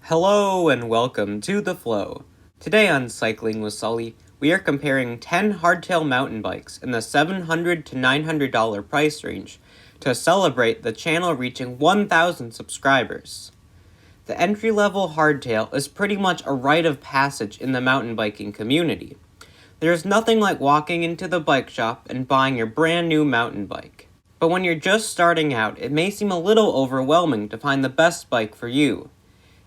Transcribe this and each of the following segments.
Hello and welcome to The Flow. Today on Cycling with Sully, we are comparing 10 hardtail mountain bikes in the $700 to $900 price range to celebrate the channel reaching 1,000 subscribers. The entry-level hardtail is pretty much a rite of passage in the mountain biking community. There's nothing like walking into the bike shop and buying your brand new mountain bike. But when you're just starting out, it may seem a little overwhelming to find the best bike for you.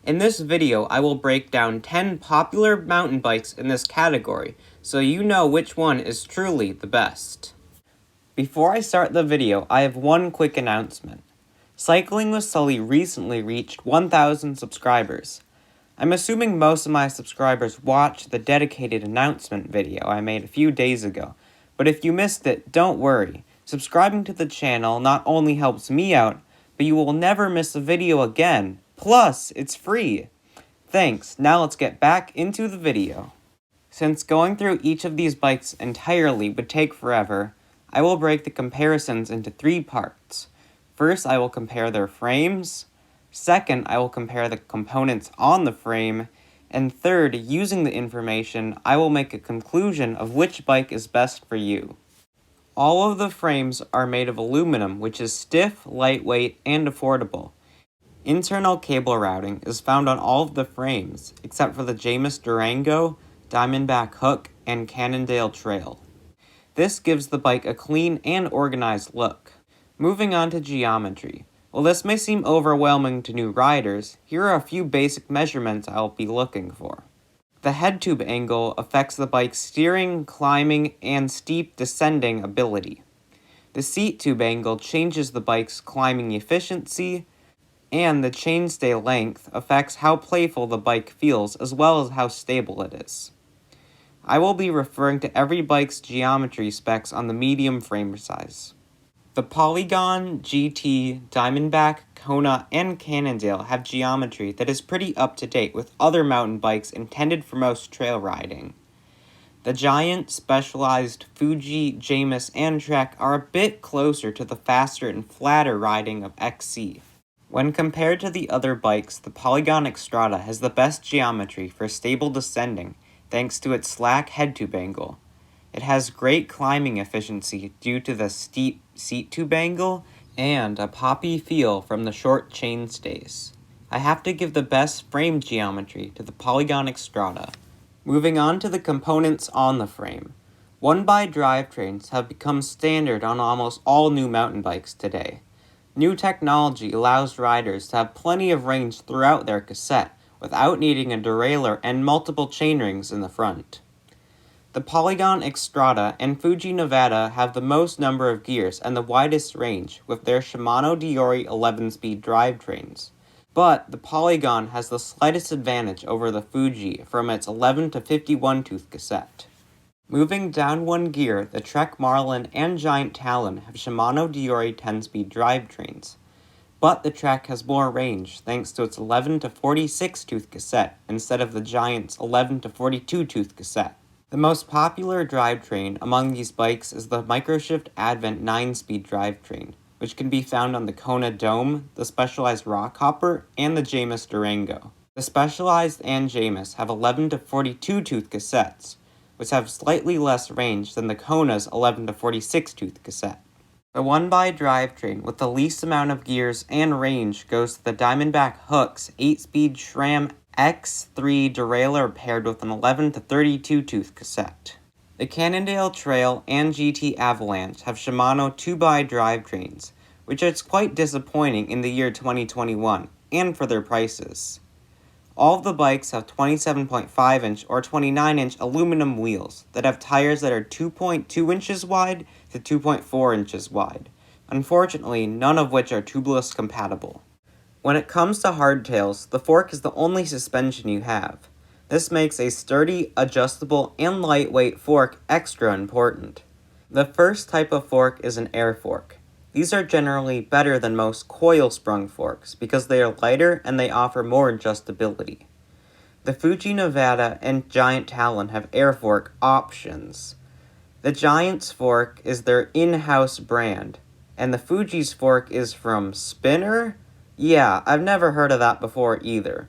In this video, I will break down 10 popular mountain bikes in this category, so you know which one is truly the best. Before I start the video, I have one quick announcement. Cycling with Sully recently reached 1,000 subscribers. I'm assuming most of my subscribers watched the dedicated announcement video I made a few days ago, but if you missed it, don't worry. Subscribing to the channel not only helps me out, but you will never miss a video again. Plus, it's free. Thanks, now let's get back into the video. Since going through each of these bikes entirely would take forever, I will break the comparisons into 3 parts. First, I will compare their frames. Second, I will compare the components on the frame. And third, using the information, I will make a conclusion of which bike is best for you. All of the frames are made of aluminum, which is stiff, lightweight, and affordable. Internal cable routing is found on all of the frames, except for the Durango, Diamondback hook, and Cannondale trail. This gives the bike a clean and organized look. Moving on to geometry. While this may seem overwhelming to new riders, here are a few basic measurements I'll be looking for. The head tube angle affects the bike's steering, climbing, and steep descending ability. The seat tube angle changes the bike's climbing efficiency, and the chainstay length affects how playful the bike feels as well as how stable it is. I will be referring to every bike's geometry specs on the medium frame size. The Polygon, GT, Diamondback, Kona, and Cannondale have geometry that is pretty up to date with other mountain bikes intended for most trail riding. The giant, specialized Fuji, Jamis, and Trek are a bit closer to the faster and flatter riding of XC. When compared to the other bikes, the Polygon Xtrada has the best geometry for stable descending thanks to its slack head tube angle. It has great climbing efficiency due to the steep seat tube angle and a poppy feel from the short chainstays. I have to give the best frame geometry to the Polygon Xtrada. Moving on to the components on the frame. 1x drivetrains have become standard on almost all new mountain bikes today. New technology allows riders to have plenty of range throughout their cassette without needing a derailleur and multiple chainrings in the front. The Polygon Xtrada and Fuji Nevada have the most number of gears and the widest range with their Shimano Diori 11-speed drivetrains, but the Polygon has the slightest advantage over the Fuji from its 11 to 51 tooth cassette. Moving down one gear, the Trek Marlin and Giant Talon have Shimano Diori 10-speed drivetrains, but the Trek has more range thanks to its 11 to 46 tooth cassette instead of the Giant's 11 to 42 tooth cassette. The most popular drivetrain among these bikes is the Microshift Advent 9-speed drivetrain, which can be found on the Kona Dome, the Specialized Rockhopper, and the Jamis Durango. The Specialized and Jamis have 11 to 42 tooth cassettes, which have slightly less range than the Kona's 11 to 46 tooth cassette. The 1x drivetrain with the least amount of gears and range goes to the Diamondback Hook's 8-speed SRAM X3 derailleur paired with an 11 to 32 tooth cassette. The Cannondale Trail and GT Avalanche have Shimano 2x drivetrains, which is quite disappointing in the year 2021, and for their prices. All of the bikes have 27.5-inch or 29-inch aluminum wheels that have tires that are 2.2 inches wide to 2.4 inches wide, unfortunately none of which are tubeless compatible. When it comes to hardtails, the fork is the only suspension you have. This makes a sturdy, adjustable, and lightweight fork extra important. The first type of fork is an air fork. These are generally better than most coil-sprung forks because they are lighter and they offer more adjustability. The Fuji Nevada and Giant Talon have air fork options. The Giant's fork is their in-house brand, and the Fuji's fork is from Spinner? Yeah, I've never heard of that before either.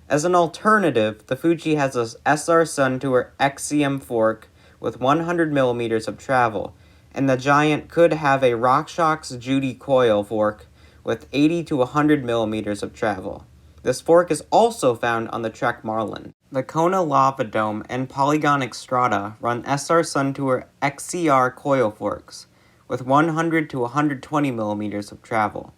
As an alternative, the Fuji has a SR Sun Tour XCM fork with 100mm of travel, and the Giant could have a RockShox Judy coil fork with 80 to 100mm of travel. This fork is also found on the Trek Marlin. The Kona Lava Dome and Polygon Xtrada run SR Sun Tour XCR coil forks with 100 to 120mm of travel.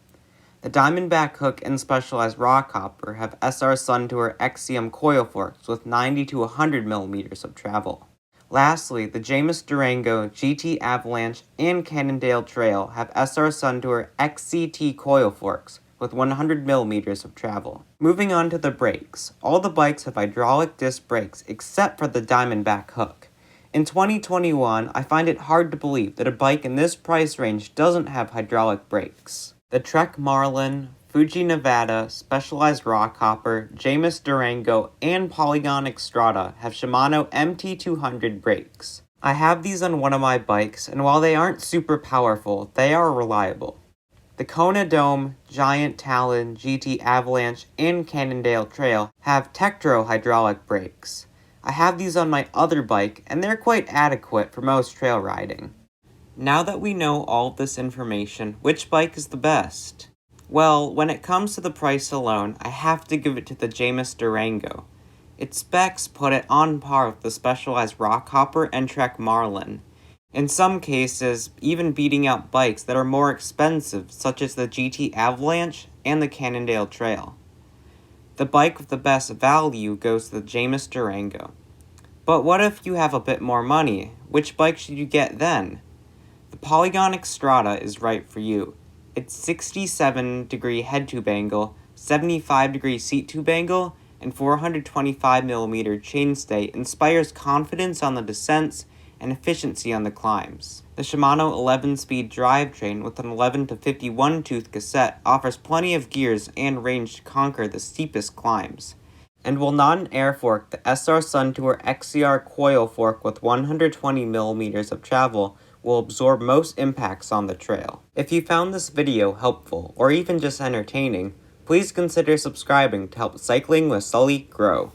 The Diamondback hook and Specialized Rockhopper have SR Sun Tour XCM coil forks with 90 to 100mm of travel. Lastly, the Durango, GT Avalanche, and Cannondale Trail have SR Sun Tour XCT coil forks with 100mm of travel. Moving on to the brakes, all the bikes have hydraulic disc brakes except for the Diamondback hook. In 2021, I find it hard to believe that a bike in this price range doesn't have hydraulic brakes. The Trek Marlin, Fuji Nevada, Specialized Rockhopper, Durango, and Polygon Xtrada have Shimano MT200 brakes. I have these on one of my bikes, and while they aren't super powerful, they are reliable. The Kona Dome, Giant Talon, GT Avalanche, and Cannondale Trail have Tektro hydraulic brakes. I have these on my other bike, and they're quite adequate for most trail riding. Now that we know all of this information, which bike is the best? Well, when it comes to the price alone, I have to give it to the Durango. Its specs put it on par with the Specialized Rockhopper and Trek Marlin. In some cases, even beating out bikes that are more expensive, such as the GT Avalanche and the Cannondale Trail. The bike with the best value goes to the Durango. But what if you have a bit more money? Which bike should you get then? The Polygon Xtrada is right for you. Its 67-degree head tube angle, 75-degree seat tube angle, and 425mm chainstay inspires confidence on the descents and efficiency on the climbs. The Shimano 11-speed drivetrain with an 11 to 51 tooth cassette offers plenty of gears and range to conquer the steepest climbs. And while not an air fork, the SR Sun Tour XCR coil fork with 120mm of travel will absorb most impacts on the trail. If you found this video helpful, or even just entertaining, please consider subscribing to help Cycling with Sully grow.